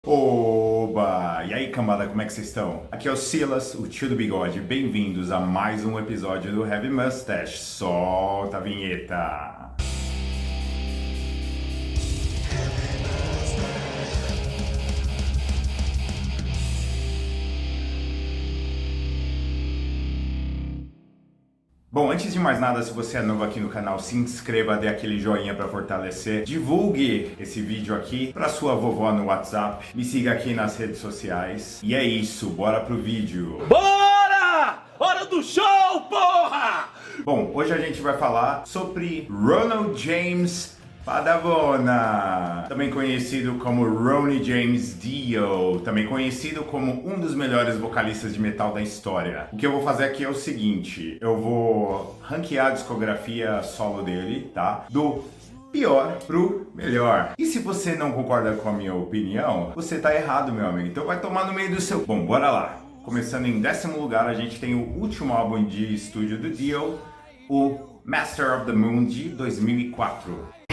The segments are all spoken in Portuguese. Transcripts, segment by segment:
Oba! E aí, cambada, como é que vocês estão? Aqui é o Silas, o tio do bigode. Bem-vindos a mais um episódio do Heavy Mustache. Solta a vinheta! Bom, antes de mais nada, se você é novo aqui no canal, se inscreva, dê aquele joinha para fortalecer, divulgue esse vídeo aqui para sua vovó no WhatsApp, me siga aqui nas redes sociais. E é isso, bora pro vídeo! Bora! Hora do show, porra! Bom, hoje a gente vai falar sobre Ronald James Padavona, também conhecido como Ronnie James Dio, também conhecido como um dos melhores vocalistas de metal da história. O que eu vou fazer aqui é o seguinte, eu vou ranquear a discografia solo dele, tá? Do pior pro melhor. E se você não concorda com a minha opinião, você tá errado, meu amigo. Então vai tomar no meio do seu... Bom, bora lá. Começando em 10º lugar, a gente tem o último álbum de estúdio do Dio, o Master of the Moon de 2004.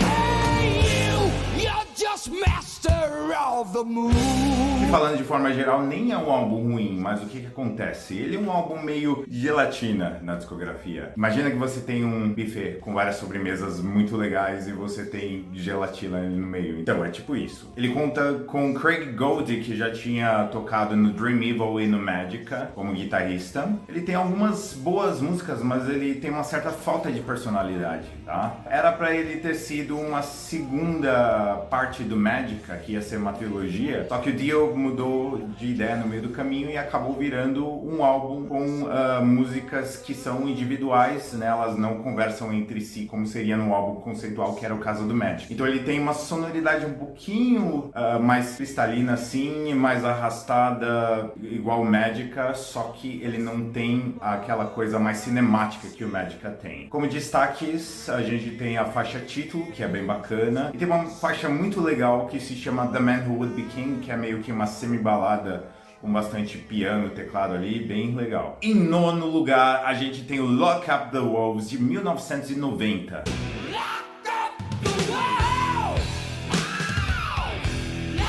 E falando de forma geral, nem é um álbum ruim, mas o que acontece? Ele é um álbum meio gelatina na discografia. Imagina que você tem um buffet com várias sobremesas muito legais e você tem gelatina ali no meio. Então, é tipo isso. Ele conta com Craig Goldie, que já tinha tocado no Dream Evil e no Magica como guitarrista. Ele tem algumas boas músicas, mas ele tem uma certa falta de personalidade, tá? Era pra ele ter sido uma segunda parte do Magica, que ia ser uma trilogia, só que o Dio mudou de ideia no meio do caminho e acabou virando um álbum com músicas que são individuais, né? Elas não conversam entre si como seria no álbum conceitual, que era o caso do Magic. Então ele tem uma sonoridade um pouquinho mais cristalina assim, mais arrastada, igual o Magica, só que ele não tem aquela coisa mais cinemática que o Magica tem. Como destaques, a gente tem a faixa título, que é bem bacana, e tem uma faixa muito legal que se chama The Man Who Would Be King, que é meio que uma semi-balada com bastante piano, teclado ali, bem legal. Em 9º lugar, a gente tem o Lock Up the Wolves de 1990.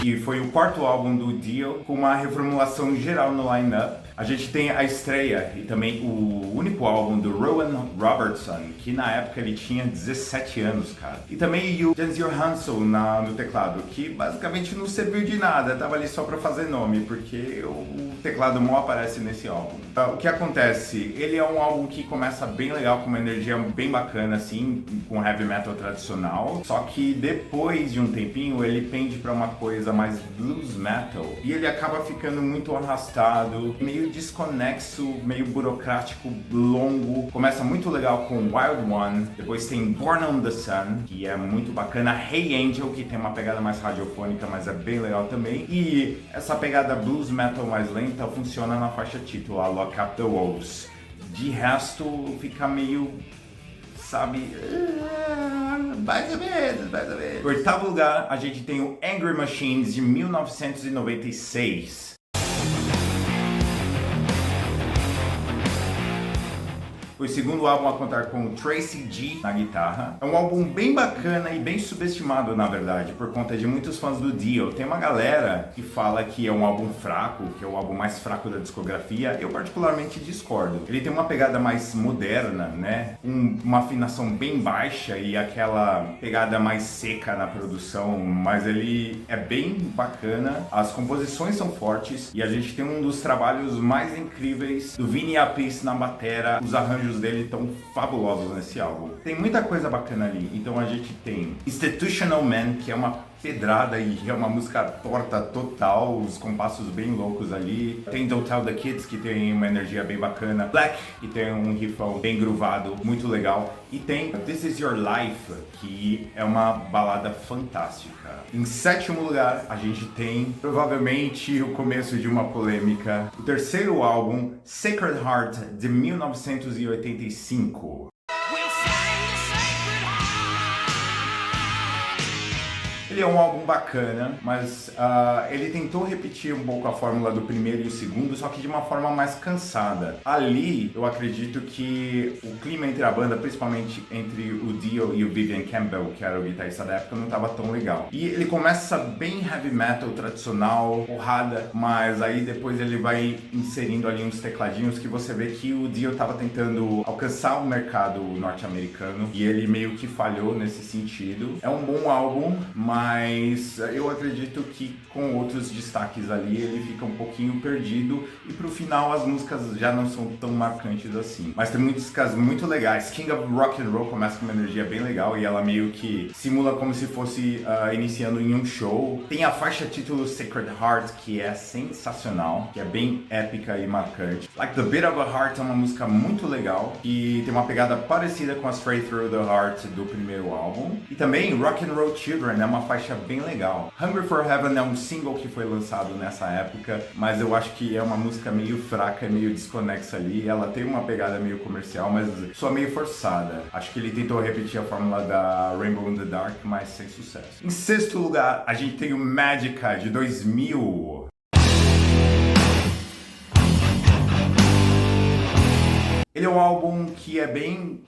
E foi o 4º álbum do Dio, com uma reformulação geral no line-up. A gente tem a estreia e também o único álbum do Rowan Robertson, que na época ele tinha 17 anos, cara. E também o Jens Johansson no teclado, que basicamente não serviu de nada, tava ali só pra fazer nome, porque o teclado mal aparece nesse álbum. O que acontece? Ele é um álbum que começa bem legal, com uma energia bem bacana, assim, com heavy metal tradicional, só que depois de um tempinho ele pende pra uma coisa mais blues metal, e ele acaba ficando muito arrastado, meio desconexo, meio burocrático, longo. Começa muito legal com Wild One, depois tem Born on the Sun, que é muito bacana, Hey Angel, que tem uma pegada mais radiofônica, mas é bem legal também, e essa pegada blues metal mais lenta funciona na faixa título, a Lock Up the Wolves. De resto, fica meio, sabe, mais ou menos, mais ou menos. Em 8º lugar, a gente tem o Angry Machines de 1996. Foi o 2º álbum a contar com o Tracy G na guitarra. É um álbum bem bacana e bem subestimado, na verdade, por conta de muitos fãs do Dio. Tem uma galera que fala que é um álbum fraco, que é o álbum mais fraco da discografia. Eu particularmente discordo. Ele tem uma pegada mais moderna, né? Uma afinação bem baixa e aquela pegada mais seca na produção, mas ele é bem bacana. As composições são fortes e a gente tem um dos trabalhos mais incríveis do Vinny Appice na batera. Os arranjos dele tão fabulosos nesse álbum. Tem muita coisa bacana ali. Então a gente tem Institutional Man, que é uma pedrada e é uma música torta total, os compassos bem loucos ali. Tem Don't Tell the Kids, que tem uma energia bem bacana. Black, que tem um riffão bem groovado, muito legal. E tem This Is Your Life, que é uma balada fantástica. Em 7º lugar, a gente tem provavelmente o começo de uma polêmica. O 3º álbum, Sacred Heart, de 1985. Ele é um álbum bacana, mas ele tentou repetir um pouco a fórmula do primeiro e o segundo, só que de uma forma mais cansada. Ali, eu acredito que o clima entre a banda, principalmente entre o Dio e o Vivian Campbell, que era o guitarrista da época, não estava tão legal. E ele começa bem heavy metal tradicional, porrada, mas aí depois ele vai inserindo ali uns tecladinhos que você vê que o Dio estava tentando alcançar o mercado norte-americano e ele meio que falhou nesse sentido. É um bom álbum, mas eu acredito que com outros destaques ali ele fica um pouquinho perdido e pro final as músicas já não são tão marcantes assim. Mas tem músicas muito legais. King of Rock and Roll começa com uma energia bem legal e ela meio que simula como se fosse iniciando em um show. Tem a faixa título Sacred Heart, que é sensacional, que é bem épica e marcante. Like the Beat of a Heart é uma música muito legal e tem uma pegada parecida com a Straight Through the Heart do primeiro álbum. E também Rock and Roll Children é uma faixa bem legal. Hungry for Heaven é um single que foi lançado nessa época, mas eu acho que é uma música meio fraca, meio desconexa ali. Ela tem uma pegada meio comercial, mas só meio forçada. Acho que ele tentou repetir a fórmula da Rainbow in the Dark, mas sem sucesso. Em sexto lugar, a gente tem o Magica, de 2000. Ele é um álbum que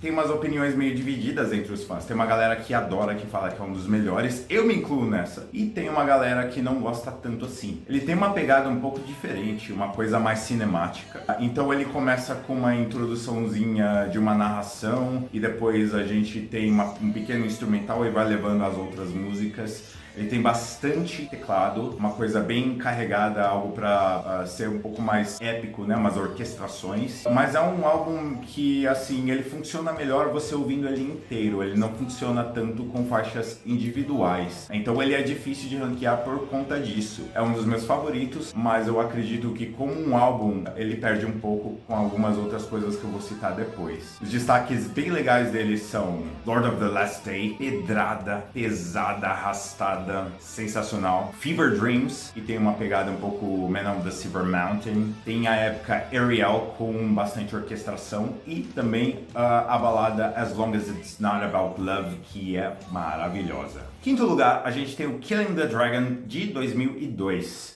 tem umas opiniões meio divididas entre os fãs. Tem uma galera que adora, que fala que é um dos melhores. Eu me incluo nessa. E tem uma galera que não gosta tanto assim. Ele tem uma pegada um pouco diferente, uma coisa mais cinemática. Então ele começa com uma introduçãozinha de uma narração e depois a gente tem um pequeno instrumental e vai levando as outras músicas. Ele tem bastante teclado, uma coisa bem carregada, algo para ser um pouco mais épico, né? Umas orquestrações. Mas é um álbum que, assim, ele funciona melhor você ouvindo ele inteiro. Ele não funciona tanto com faixas individuais. Então ele é difícil de ranquear por conta disso. É um dos meus favoritos, mas eu acredito que como um álbum, ele perde um pouco com algumas outras coisas que eu vou citar depois. Os destaques bem legais dele são Lord of the Last Day, pedrada, pesada, arrastada, sensacional. Fever Dreams, que tem uma pegada um pouco Man of the Silver Mountain. Tem a época Ariel, com bastante orquestração. E também a balada As Long As It's Not About Love, que é maravilhosa. Quinto lugar, a gente tem o Killing the Dragon, de 2002.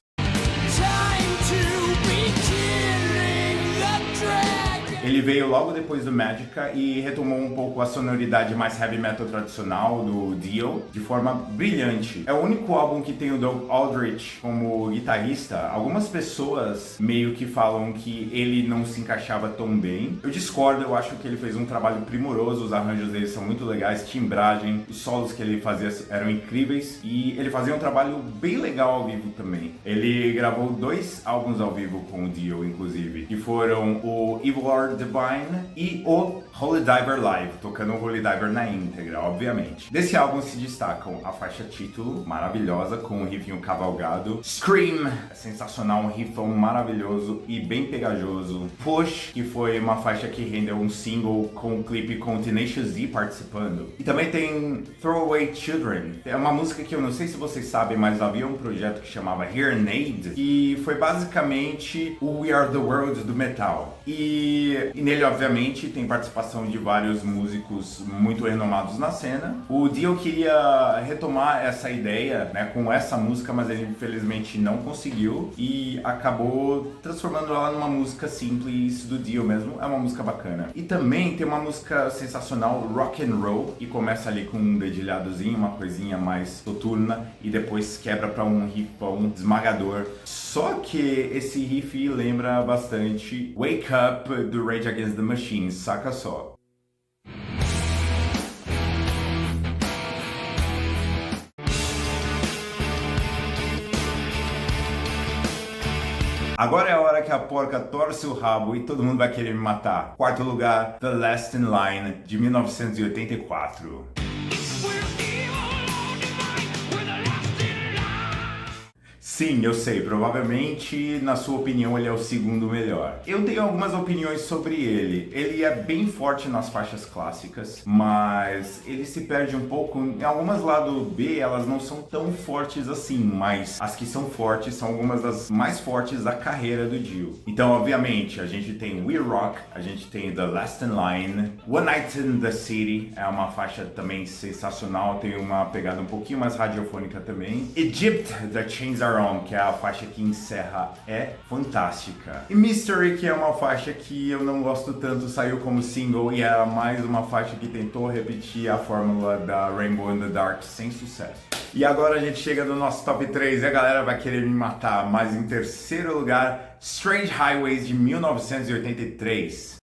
Ele veio logo depois do Magica e retomou um pouco a sonoridade mais heavy metal tradicional do Dio de forma brilhante. É o único álbum que tem o Doug Aldrich como guitarrista. Algumas pessoas meio que falam que ele não se encaixava tão bem. Eu discordo, eu acho que ele fez um trabalho primoroso, os arranjos dele são muito legais, timbragem, os solos que ele fazia eram incríveis e ele fazia um trabalho bem legal ao vivo também. Ele gravou 2 álbuns ao vivo com o Dio, inclusive, que foram o Evil Lord Divine e o Holy Diver Live, tocando o Holy Diver na íntegra, obviamente. Desse álbum se destacam a faixa título, maravilhosa, com um riffinho cavalgado. Scream, sensacional, um riffão maravilhoso e bem pegajoso. Push, que foi uma faixa que rendeu um single com um clipe com o Tenacious D participando. E também tem Throwaway Children. É uma música que eu não sei se vocês sabem, mas havia um projeto que chamava Hear and Aid, que foi basicamente o We Are The World do metal. E nele, obviamente, tem participação de vários músicos muito renomados na cena. O Dio queria retomar essa ideia, né, com essa música, mas ele infelizmente não conseguiu e acabou transformando ela numa música simples do Dio mesmo. É uma música bacana. E também tem uma música sensacional, Rock and Roll, que começa ali com um dedilhadozinho, uma coisinha mais soturna e depois quebra para um riffão esmagador. Só que esse riff lembra bastante Wake Up do Rage Against the Machine, saca só. Agora é a hora que a porca torce o rabo e todo mundo vai querer me matar. Quarto lugar, The Last in Line, de 1984. Sim, eu sei, provavelmente, na sua opinião, ele é o segundo melhor. Eu tenho algumas opiniões sobre ele. Ele é bem forte nas faixas clássicas, mas ele se perde um pouco. Em algumas lado B, elas não são tão fortes assim, mas as que são fortes são algumas das mais fortes da carreira do Dio. Então, obviamente, a gente tem We Rock, a gente tem The Last in Line, One Night in the City, é uma faixa também sensacional, tem uma pegada um pouquinho mais radiofônica também. Egypt, The Chains Are On, que é a faixa que encerra, é fantástica. E Mystery, que é uma faixa que eu não gosto tanto, saiu como single e era mais uma faixa que tentou repetir a fórmula da Rainbow in the Dark sem sucesso. E agora a gente chega no nosso top 3 e a galera vai querer me matar, mas em terceiro lugar, Strange Highways de 1983.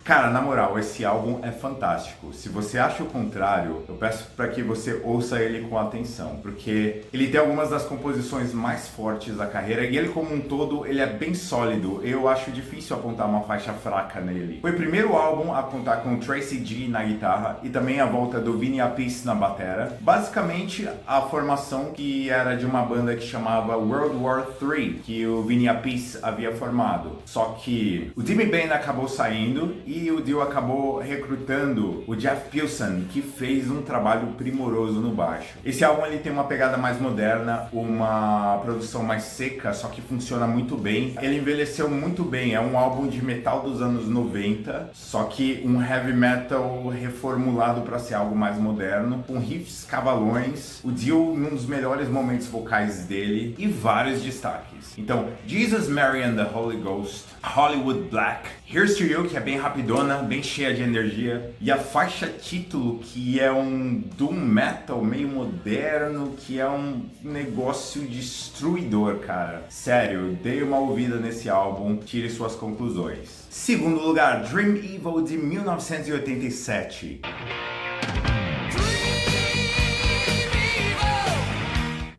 Cara, na moral, esse álbum é fantástico. Se você acha o contrário, eu peço para que você ouça ele com atenção, porque ele tem algumas das composições mais fortes da carreira e ele como um todo, ele é bem sólido. Eu acho difícil apontar uma faixa fraca nele. Foi o primeiro álbum a contar com Tracy G na guitarra e também a volta do Vinny Appice na batera. Basicamente, a formação que era de uma banda que chamava World War III, que o Vinny Appice havia formado. Só que o Jimmy Bain acabou saindo e o Dio acabou recrutando o Jeff Pilson, que fez um trabalho primoroso no baixo. Esse álbum ele tem uma pegada mais moderna, uma produção mais seca, só que funciona muito bem. Ele envelheceu muito bem, é um álbum de metal dos anos 90, só que um heavy metal reformulado para ser algo mais moderno, com riffs cavalões, o Dio num dos melhores momentos vocais dele e vários destaques. Então, Jesus, Mary and the Holy Ghost, Hollywood Black, Here's to You, que é bem rapidona, bem cheia de energia, e a faixa título, que é um doom metal meio moderno, que é um negócio destruidor, cara. Sério, dei uma ouvida nesse álbum, tire suas conclusões. Segundo lugar, Dream Evil de 1987.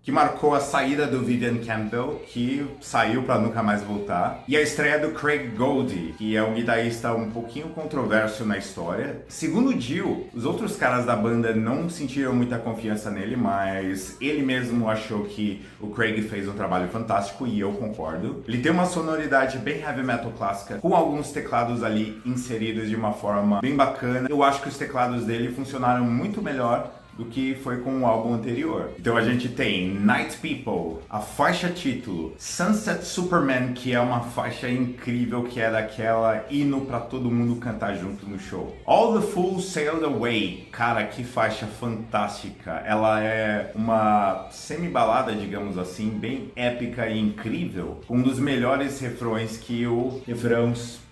Que marcou a saída do Vivian Campbell, que saiu pra nunca mais voltar, e a estreia do Craig Goldie, que é um guitarrista um pouquinho controverso na história. Segundo o Dio, os outros caras da banda não sentiram muita confiança nele, mas ele mesmo achou que o Craig fez um trabalho fantástico e eu concordo. Ele tem uma sonoridade bem heavy metal clássica, com alguns teclados ali inseridos de uma forma bem bacana. Eu acho que os teclados dele funcionaram muito melhor do que foi com o álbum anterior. Então a gente tem Night People, a faixa título, Sunset Superman, que é uma faixa incrível, que é daquela hino pra todo mundo cantar junto no show. All the Fools Sailed Away, cara, que faixa fantástica. Ela é uma semi-balada, digamos assim, bem épica e incrível, um dos melhores refrões que o refrões.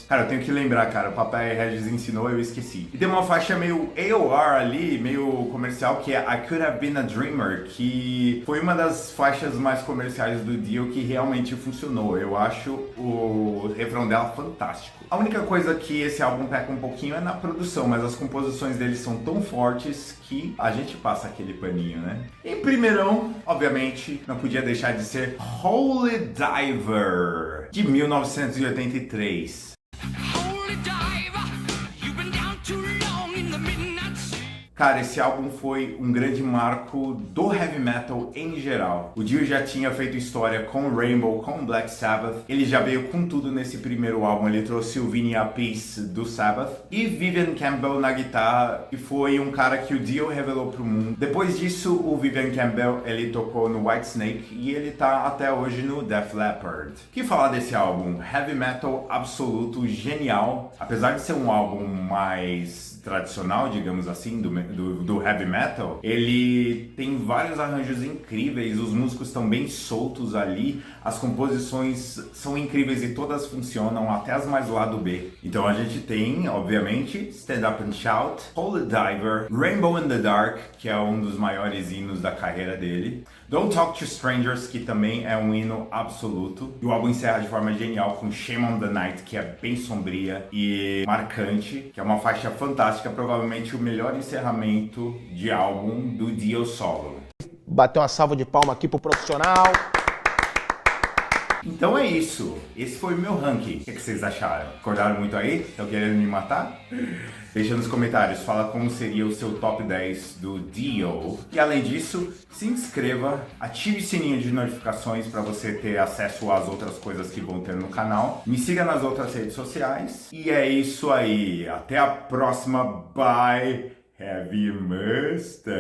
Cara, eu tenho que lembrar, cara, o Papai Regis ensinou, eu esqueci. E tem uma faixa meio AOR ali, meio comercial, que é I Could Have Been a Dreamer, que foi uma das faixas mais comerciais do Dio que realmente funcionou. Eu acho o refrão dela fantástico. A única coisa que esse álbum peca um pouquinho é na produção, mas as composições dele são tão fortes que a gente passa aquele paninho, né? Em primeirão, obviamente, não podia deixar de ser Holy Diver, de 1983. Cara, esse álbum foi um grande marco do heavy metal em geral. O Dio já tinha feito história com Rainbow, com Black Sabbath. Ele já veio com tudo nesse primeiro álbum. Ele trouxe o Vinny Appice do Sabbath e Vivian Campbell na guitarra, que foi um cara que o Dio revelou pro mundo. Depois disso, o Vivian Campbell, ele tocou no Whitesnake e ele tá até hoje no Def Leppard. O que falar desse álbum? Heavy metal absoluto, genial. Apesar de ser um álbum mais tradicional, digamos assim, do heavy metal, ele tem vários arranjos incríveis, os músicos estão bem soltos ali, as composições são incríveis e todas funcionam, até as mais lado B. Então a gente tem, obviamente, Stand Up and Shout, Holy Diver, Rainbow in the Dark, que é um dos maiores hinos da carreira dele, Don't Talk to Strangers, que também é um hino absoluto, e o álbum encerra de forma genial com Shame on the Night, que é bem sombria e marcante, que é uma faixa fantástica, provavelmente o melhor encerramento de álbum do Dio solo. Bateu uma salva de palma aqui pro profissional. Então é isso. Esse foi o meu ranking. O que vocês acharam? Acordaram muito aí? Estão querendo me matar? Deixa nos comentários, fala como seria o seu top 10 do Dio. E além disso, se inscreva, ative o sininho de notificações para você ter acesso às outras coisas que vão ter no canal. Me siga nas outras redes sociais. E é isso aí. Até a próxima. Bye. Heavy Mustache.